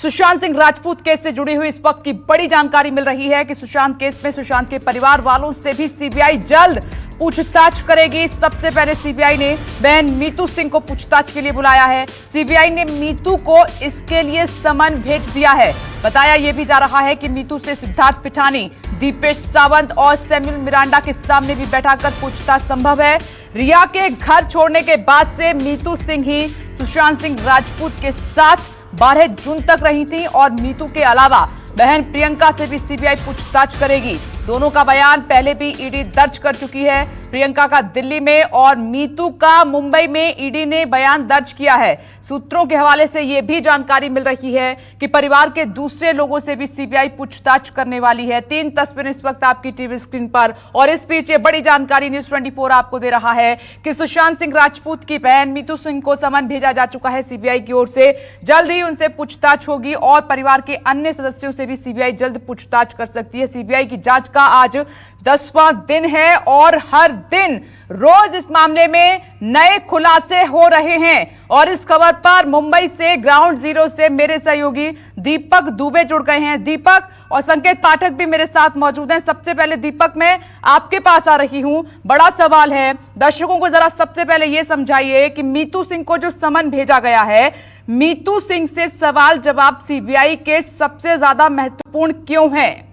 Sushant Singh Rajput case से जुड़ी हुई इस वक्त की बड़ी जानकारी मिल रही है कि सुशांत केस में सुशांत के परिवार वालों से भी सीबीआई जल्द पूछताछ करेगी। सबसे पहले सीबीआई ने बहन मीतू सिंह को पूछताछ के लिए बुलाया है। सीबीआई ने मीतू को इसके लिए समन भेज दिया है। बताया यह भी जा रहा है कि मीतू से सिद्धार्थ पिठानी, दीपेश सावंत और सैमुअल मिरांडा के सामने भी बैठाकर पूछताछ संभव है। रिया के घर छोड़ने के बाद से मीतू सिंह ही सुशांत सिंह राजपूत के साथ 12 जून तक रही थी और मीतू के अलावा बहन प्रियंका से भी सीबीआई पूछताछ करेगी। दोनों का बयान पहले भी ईडी दर्ज कर चुकी है। प्रियंका का दिल्ली में और मीतू का मुंबई में ईडी ने बयान दर्ज किया है। सूत्रों के हवाले से यह भी जानकारी मिल रही है कि परिवार के दूसरे लोगों से भी सीबीआई पूछताछ करने वाली है। 3 तस्वीरें इस वक्त आपकी टीवी स्क्रीन पर और इस बीच ये बड़ी जानकारी न्यूज़ 24 आपको दे रहा है कि सुशांत सिंह राजपूत की बहन मीतू सिंह को समन भेजा जा चुका है सीबीआई की ओर से। जल्द ही उनसे पूछताछ होगी और परिवार के अन्य सदस्यों से भी सीबीआई जल्द पूछताछ कर सकती है। सीबीआई की जांच का आज 10वां दिन है और हर दिन रोज इस मामले में नए खुलासे हो रहे हैं। और इस खबर पर मुंबई से ग्राउंड जीरो से मेरे सहयोगी दीपक दुबे जुड़ गए हैं। दीपक और संकेत पाठक भी मेरे साथ मौजूद हैं। सबसे पहले दीपक, मैं आपके पास आ रही हूं। बड़ा सवाल है, दर्शकों को जरा सबसे पहले यह समझाइए कि मीतू सिंह को जो समन भेजा गया है, मीतू सिंह से सवाल जवाब सीबीआई के सबसे ज्यादा महत्वपूर्ण क्यों है?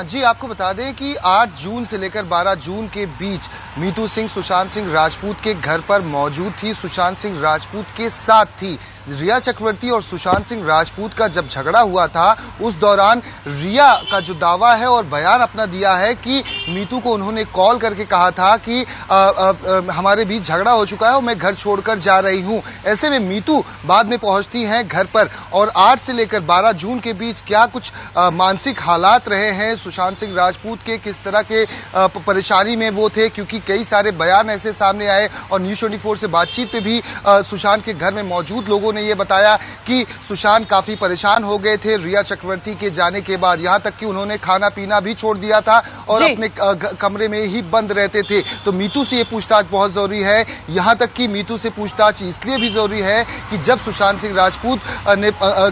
जी, आपको बता दें कि 8 जून से लेकर 12 जून के बीच मीतू सिंह सुशांत सिंह राजपूत के घर पर मौजूद थी। सुशांत सिंह राजपूत के साथ थी। रिया चक्रवर्ती और सुशांत सिंह राजपूत का जब झगड़ा हुआ था उस दौरान रिया का जो दावा है और बयान अपना दिया है कि मीतू को उन्होंने कॉल करके कहा था कि हमारे बीच झगड़ा हो चुका है और मैं घर छोड़कर जा रही हूं। ऐसे में मीतू बाद में पहुंचती हैं घर पर और 8 से लेकर 12 जून के बीच क्या कुछ मानसिक हालात रहे हैं सुशांत सिंह राजपूत के, किस तरह के परेशानी में वो थे, क्योंकि कई सारे बयान ऐसे सामने आए और न्यूज़ 24 से बातचीत पे भी सुशांत के घर में मौजूद लोगों ने ये बताया कि सुशांत काफी परेशान हो गए थे रिया चक्रवर्ती के जाने के बाद, यहां तक कि उन्होंने खाना पीना भी छोड़ दिया था और अपने कमरे में ही बंद रहते थे। तो मीतू से ये पूछताछ बहुत जरूरी है। यहां तक कि मीतू से पूछताछ इसलिए भी जरूरी है कि जब सुशांत सिंह राजपूत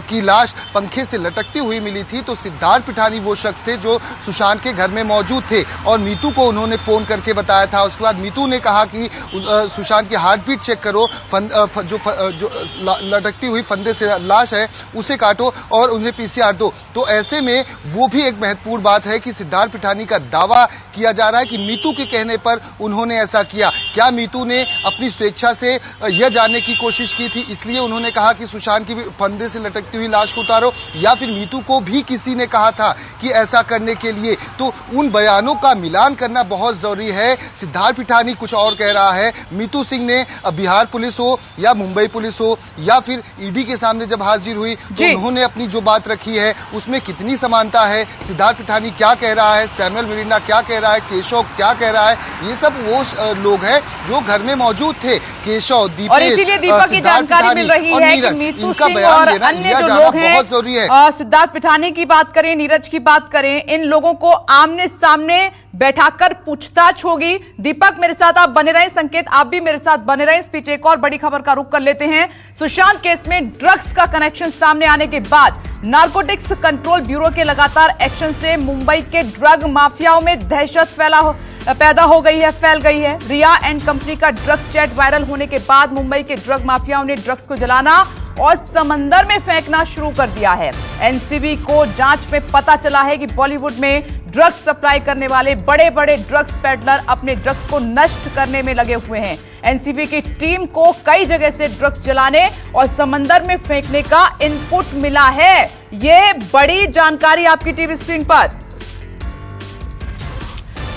की लाश पंखे से लटकती हुई मिली थी तो सिद्धार्थ पिठानी वो शख्स थे जो सुशांत के घर में मौजूद थे और मीतू को उन्होंने फोन करके बताया था। उसके बाद मीतू ने कहा कि सुशांत की हार्ट बीट चेक करो, जो लटकती हुई फंदे से लाश है उसे काटो और उन्हें पीसीआर दो। तो ऐसे में वो भी एक महत्वपूर्ण बात है कि सिद्धार्थ पिठानी का दावा किया जा रहा है कि मीतू के कहने पर उन्होंने ऐसा किया। क्या मीतू ने अपनी स्वेच्छा से यह जानने की कोशिश की थी इसलिए उन्होंने कहा कि सुशांत की फंदे से लटकती हुई लाश को उतारो, या फिर मीतू को भी किसी ने कहा था कि ऐसा करने के लिए? तो उन बयानों का मिलान करना बहुत जरूरी है। सिद्धार्थ पिठानी कुछ और कह रहा है, मीतू सिंह ने बिहार पुलिस हो या मुंबई पुलिस हो या फिर ईडी के सामने जब हाजिर हुई तो उन्होंने अपनी जो बात रखी है उसमें कितनी समानता है, सिद्धार्थ पिठानी क्या कह रहा है, सैमुअल मिरांडा क्या कह रहा है, केशव क्या कह रहा है, ये सब वो लोग हैं जो घर में मौजूद थे। केशव, दीपेश, और इसीलिए दीपक की जानकारी मिल रही है कि मीतू सिंह और अन्य जो लोग हैं बहुत जरूरी है। सिद्धार्थ पिठानी की बात करें, नीरज की बात करें, इन लोगों को आमने सामने बैठाकर पूछताछ होगी। दीपक मेरे साथ आप बने रहें, संकेत आप भी मेरे साथ बने रहें। इस बीच एक और बड़ी खबर का रुख कर लेते हैं। सुशांत केस में ड्रग्स का कनेक्शन सामने आने के बाद नारकोटिक्स कंट्रोल ब्यूरो के लगातार एक्शन से मुंबई के ड्रग माफियाओं में दहशत फैल गई है। रिया एंड कंपनी का ड्रग्स चैट वायरल होने के बाद मुंबई के ड्रग माफियाओं ने ड्रग्स को जलाना और समंदर में फेंकना शुरू कर दिया है। एनसीबी को जांच में पता चला है कि बॉलीवुड में ड्रग्स सप्लाई करने वाले बड़े बड़े ड्रग्स पेडलर अपने ड्रग्स को नष्ट करने में लगे हुए हैं। एनसीबी की टीम को कई जगह से ड्रग्स जलाने और समंदर में फेंकने का इनपुट मिला है। ये बड़ी जानकारी आपकी टीवी स्क्रीन पर।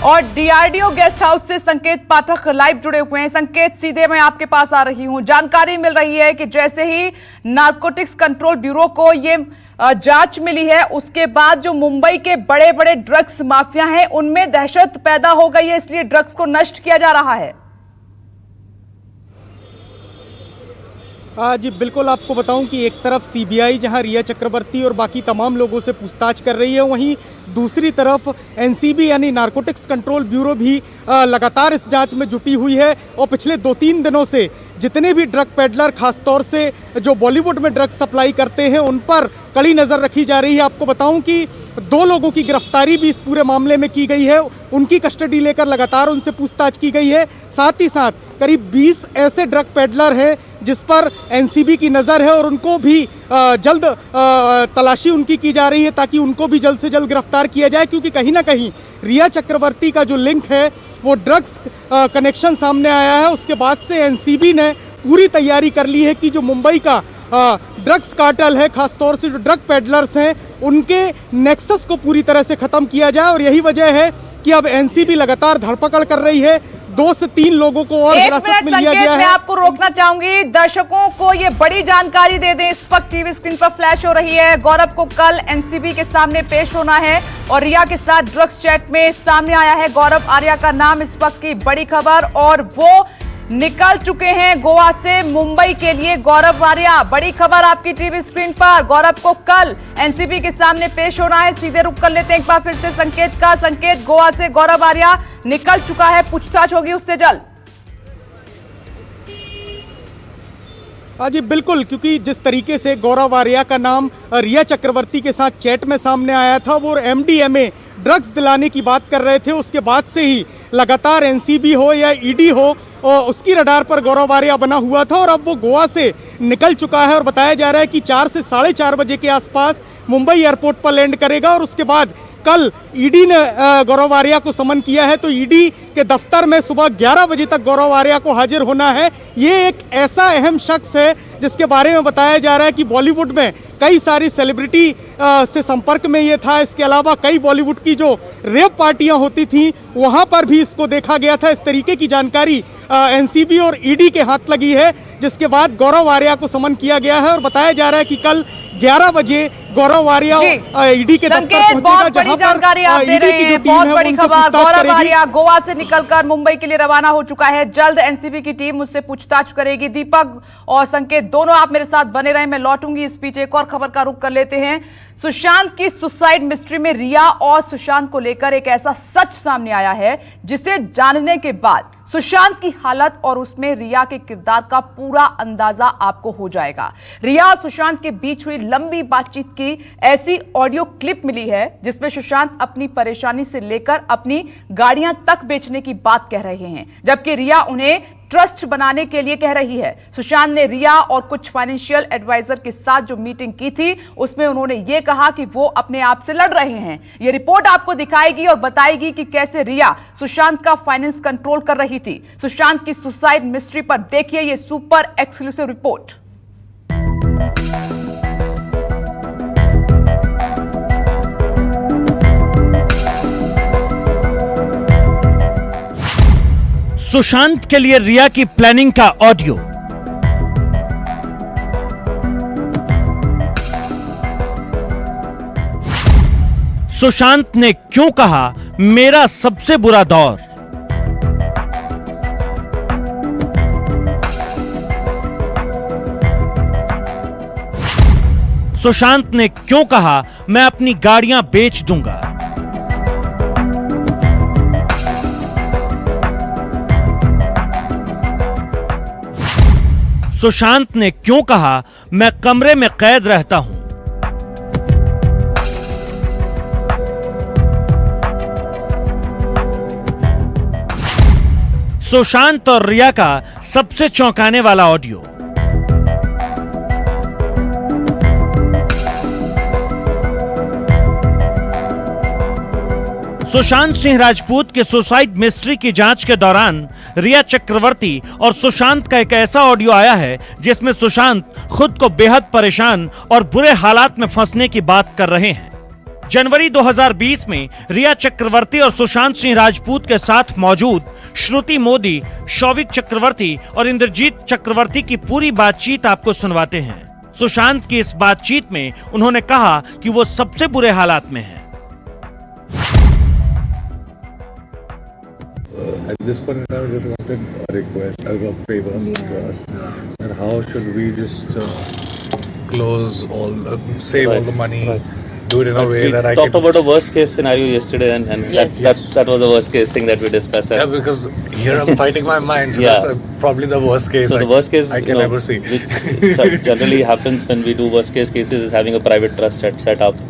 और डीआरडीओ गेस्ट हाउस से संकेत पाठक लाइव जुड़े हुए हैं। संकेत, सीधे मैं आपके पास आ रही हूं। जानकारी मिल रही है कि जैसे ही नारकोटिक्स कंट्रोल ब्यूरो को ये जांच मिली है उसके बाद जो मुंबई के बड़े बड़े ड्रग्स माफिया हैं उनमें दहशत पैदा हो गई है, इसलिए ड्रग्स को नष्ट किया जा रहा है। जी बिल्कुल, आपको बताऊं कि एक तरफ सीबीआई जहां रिया चक्रवर्ती और बाकी तमाम लोगों से पूछताछ कर रही है, वहीं दूसरी तरफ एनसीबी यानी नारकोटिक्स कंट्रोल ब्यूरो भी लगातार इस जांच में जुटी हुई है और पिछले 2-3 दिनों से जितने भी ड्रग पेडलर खासतौर से जो बॉलीवुड में ड्रग सप्लाई करते हैं उन पर कड़ी नजर रखी जा रही है। आपको बताऊं कि 2 लोगों की गिरफ्तारी भी इस पूरे मामले में की गई है, उनकी कस्टडी लेकर लगातार उनसे पूछताछ की गई है। साथ ही साथ करीब 20 ऐसे ड्रग पेडलर हैं जिस पर एनसीबी की नजर है और उनको भी जल्द तलाशी उनकी की जा रही है ताकि उनको भी जल्द से जल्द गिरफ्तार किया जाए, क्योंकि कहीं ना कहीं रिया चक्रवर्ती का जो लिंक है वो ड्रग्स कनेक्शन सामने आया है। उसके बाद से एनसीबी ने पूरी तैयारी कर ली है कि जो मुंबई का ड्रग्स कार्टेल है, खासतौर से जो ड्रग पेडलर्स हैं, उनके नेक्सस को पूरी तरह से खत्म किया जाए। और यही वजह है कि अब एनसीबी लगातार धरपकड़ कर रही है। 2 से 3 लोगों को और हिरासत में लिया गया है। मैं आपको रोकना चाहूंगी, दर्शकों को ये बड़ी जानकारी दे दें। इस वक्त टीवी स्क्रीन पर फ्लैश हो रही है, गौरव को कल एनसीबी के सामने पेश होना है और रिया के साथ ड्रग्स चैट में सामने आया है गौरव आर्या का नाम। इस वक्त की बड़ी खबर, और वो निकल चुके हैं गोवा से मुंबई के लिए। गौरव आर्या, बड़ी खबर आपकी टीवी स्क्रीन पर, गौरव को कल एनसीबी के सामने पेश होना है। सीधे रुक कर लेते हैं एक बार फिर से संकेत का। संकेत, गोवा से गौरव आर्या निकल चुका है, पूछताछ होगी उससे जल्द। हाँ जी बिल्कुल, क्योंकि जिस तरीके से गौरव आर्या का नाम रिया चक्रवर्ती के साथ चैट में सामने आया था, वो एमडीएमए ड्रग्स दिलाने की बात कर रहे थे, उसके बाद से ही लगातार एनसीबी हो या ईडी हो और उसकी रडार पर गौरव आर्या बना हुआ था और अब वो गोवा से निकल चुका है। और बताया जा रहा है कि 4 से 4:30 बजे के आसपास मुंबई एयरपोर्ट पर लैंड करेगा और उसके बाद कल ईडी ने गौरव आर्या को समन किया है, तो ईडी के दफ्तर में सुबह 11 बजे तक गौरव आर्या को हाजिर होना है। ये एक ऐसा अहम शख्स है जिसके बारे में बताया जा रहा है कि बॉलीवुड में कई सारी सेलिब्रिटी से संपर्क में ये था। इसके अलावा कई बॉलीवुड की जो रेप पार्टियां होती थी वहां पर भी इसको देखा गया था। इस तरीके की जानकारी एनसीबी और ईडी के हाथ लगी है, जिसके बाद गौरव आर्या को समन किया गया है और बताया जा रहा है कि कल 11 बजे गौरव आर्या ईडी के दफ्तर पहुंचेगा। बहुत बड़ी जानकारी आप दे रहे हैं, बहुत बड़ी खबर। गौरव आर्या गोवा से निकलकर मुंबई के लिए रवाना हो चुका है। जल्द एनसीबी की टीम उससे पूछताछ करेगी। दीपक और संकेत दोनों आप मेरे साथ बने रहे, मैं लौटूंगी इस बीच। एक और खबर का रुख कर लेते हैं। सुशांत की सुसाइड मिस्ट्री में रिया और सुशांत को लेकर एक ऐसा सच सामने आया है जिसे जानने के बाद सुशांत की हालत और उसमें रिया के किरदार का पूरा अंदाजा आपको हो जाएगा। रिया और सुशांत के बीच हुई लंबी बातचीत की ऐसी ऑडियो क्लिप मिली है जिसमें सुशांत अपनी परेशानी से लेकर अपनी गाड़ियां तक बेचने की बात कह रहे हैं, जबकि रिया उन्हें ट्रस्ट बनाने के लिए कह रही है। सुशांत ने रिया और कुछ फाइनेंशियल एडवाइजर के साथ जो मीटिंग की थी उसमें उन्होंने ये कहा कि वो अपने आप से लड़ रहे हैं। ये रिपोर्ट आपको दिखाएगी और बताएगी कि कैसे रिया सुशांत का फाइनेंस कंट्रोल कर रही थी। सुशांत की सुसाइड मिस्ट्री पर देखिए ये सुपर एक्सक्लूसिव रिपोर्ट। सुशांत के लिए रिया की प्लानिंग का ऑडियो। सुशांत ने क्यों कहा मेरा सबसे बुरा दौर। सुशांत ने क्यों कहा मैं अपनी गाड़ियां बेच दूंगा। सुशांत ने क्यों कहा मैं कमरे में कैद रहता हूं। सुशांत और रिया का सबसे चौंकाने वाला ऑडियो। सुशांत सिंह राजपूत के सुसाइड मिस्ट्री की जांच के दौरान रिया चक्रवर्ती और सुशांत का एक ऐसा ऑडियो आया है जिसमें सुशांत खुद को बेहद परेशान और बुरे हालात में फंसने की बात कर रहे हैं। जनवरी 2020 में रिया चक्रवर्ती और सुशांत सिंह राजपूत के साथ मौजूद श्रुति मोदी, शौविक चक्रवर्ती और इंद्रजीत चक्रवर्ती की पूरी बातचीत आपको सुनवाते हैं। सुशांत की इस बातचीत में उन्होंने कहा कि वो सबसे बुरे हालात में हैं। At this point in time, I just wanted a request, a favor to us. And how should we just close all, save all the money, do it in a way that I talked can. about a worst case scenario yesterday, and that was a worst case thing that we discussed. Yeah, because here I'm fighting my mind, so Yeah. that's probably the worst case. So the worst case I can ever see. which generally happens when we do worst case cases is having a private trust set up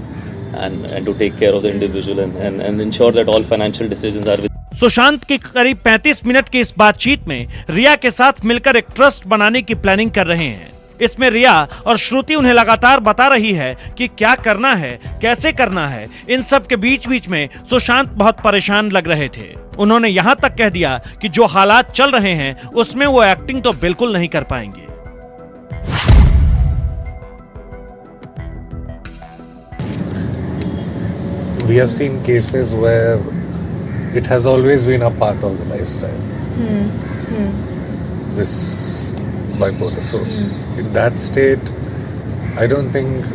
and to take care of the individual and ensure that all financial decisions are with. Sushant की करीब 35 minute की इस बातचीत में रिया के साथ मिलकर एक ट्रस्ट बनाने की प्लानिंग कर रहे हैं। इसमें रिया और श्रुति उन्हें लगातार बता रही है कि क्या करना है, कैसे करना है। इन सब के बीच बीच में सुशांत बहुत परेशान लग रहे थे। उन्होंने यहाँ तक कह दिया कि जो हालात चल रहे हैं उसमें वो एक्टिंग तो बिल्कुल नहीं कर पाएंगे। We have seen cases where it has always been a part of the lifestyle. This bipolar. So in that state, I don't think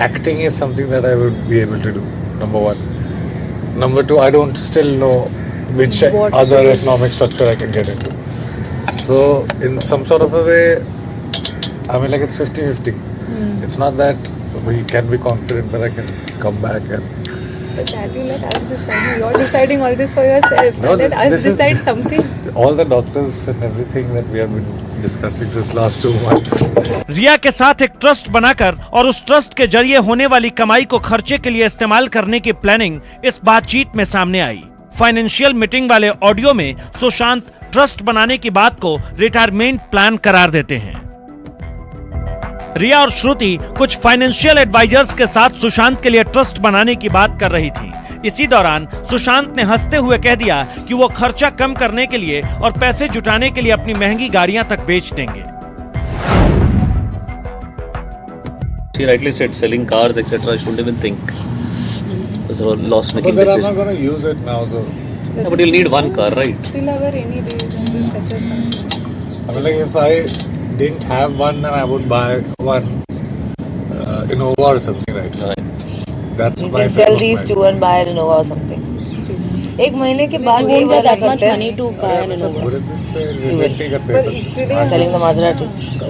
acting is something that I would be able to do. Number one. Number two, I don't still know which other economic structure I can get into. So in some sort of a way, I mean, like it's 50-50. It's not that we can be confident that I can come back and. But that you let us decide. You're deciding all this for yourself. No, Let us decide something. All the doctors and everything that we have been discussing this last 2 months. रिया के साथ एक trust बनाकर और उस trust के जरिए होने वाली कमाई को खर्चे के लिए इस्तेमाल करने की प्लानिंग इस बातचीत में सामने आई। फाइनेंशियल मीटिंग वाले ऑडियो में सुशांत ट्रस्ट बनाने की बात को रिटायरमेंट प्लान करार देते हैं। रिया और श्रुति कुछ फाइनेंशियल एडवाइजर्स के साथ सुशांत के लिए ट्रस्ट बनाने की बात कर रही थी। इसी दौरान सुशांत ने हंसते हुए कह दिया कि वो खर्चा कम करने के लिए और पैसे जुटाने के लिए अपनी महंगी गाड़ियां तक बेच देंगे। She rightly said selling cars etc. I shouldn't even think. It's a loss-making But then I'm decision. not going to use it now, so. Yeah, but you'll need one car, right? Still have a rainy day. Just fetch us something. I mean, like if I didn't have one, then I would buy one Innova or something, right? Right. That's You my can sell frame of these mind. two and buy an Innova or something. एक महीने के बाद You ये won't get वाला that much करते money हैं। to buy an Innova. What did it say? Renting करते But हैं सब। actually, Selling the Maserati.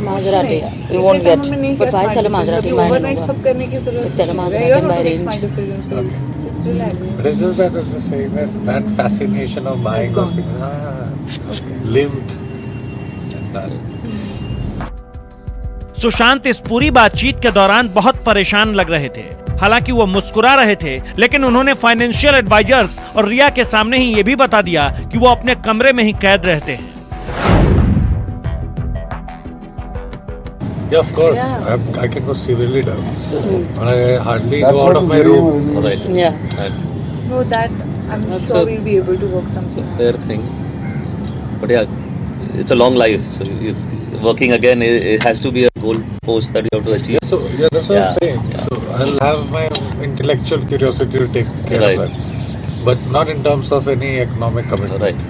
Maserati. You won't get. But why sell a Maserati? Buy an Overnight Innova. सब करने की जरूरत It's a नहीं है. Maserati You're not by to make range. my decisions for you. Just relax. But it's just that I'm just saying that fascination of buying those things. Lived and done. Sushant इस पूरी बातचीत के दौरान बहुत परेशान लग रहे थे। हालांकि वो मुस्कुरा रहे थे, लेकिन उन्होंने फाइनेंशियल एडवाइजर्स और रिया के सामने ही ये भी बता दिया कि वो अपने कमरे में ही कैद रहते हैं। Yeah, of course. I can go severely down. But I hardly go out of my room. Right. Yeah. Right. No, that I'm That's sure a- we'll be able to work something. Fair thing. But yeah, it's a long life. So working again, it has to be a goal post that you have to achieve. So yeah, that's what I'm Yeah, saying. yeah. So I'll have my intellectual curiosity to take care Right. of that, but not in terms of any economic commitment. Right.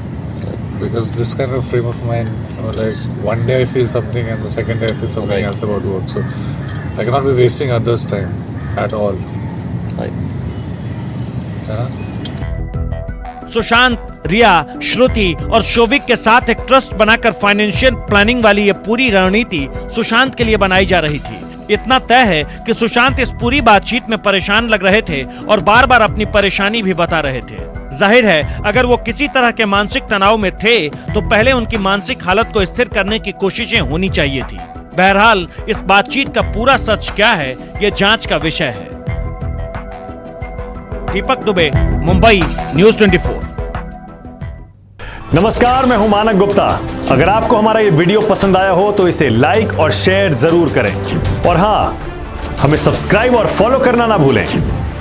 Because this kind of frame of mind, like one day I feel something and the second day I feel something Right. else about work. So I cannot be wasting others' time at all. Right. Yeah? Sushant, रिया, श्रुति और शोविक के साथ एक trust बनाकर financial planning वाली ये पूरी रणनीति सुशांत के लिए बनाई जा रही थी। इतना तय है कि सुशांत इस पूरी बातचीत में परेशान लग रहे थे और बार बार अपनी परेशानी भी बता रहे थे। जाहिर है, अगर वो किसी तरह के मानसिक तनाव में थे तो पहले उनकी मानसिक हालत को स्थिर करने की कोशिशें होनी चाहिए थी। बहरहाल, इस बातचीत का पूरा सच क्या है, ये जांच का विषय है। दीपक दुबे, मुंबई, न्यूज़ 24। नमस्कार, मैं हूं मानक गुप्ता। अगर आपको हमारा ये वीडियो पसंद आया हो तो इसे लाइक और शेयर जरूर करें और हाँ, हमें सब्सक्राइब और फॉलो करना ना भूलें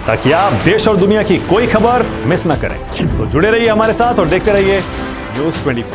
ताकि आप देश और दुनिया की कोई खबर मिस ना करें। तो जुड़े रहिए हमारे साथ और देखते रहिए न्यूज़ 24।